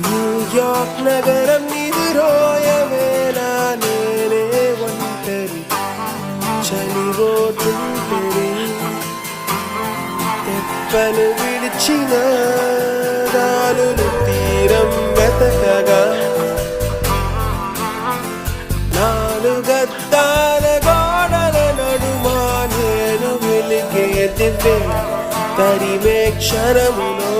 New York నగరం నిదురోయవేళ నేనే ఒంటరి చలిపోతుంటరి తెప్పను విడిచిన గాలులు తీరం వెతకగా నాలుగద్దాల గోడల నడుమా నేను వెలిగే దివ్వె తరిమే క్షణములో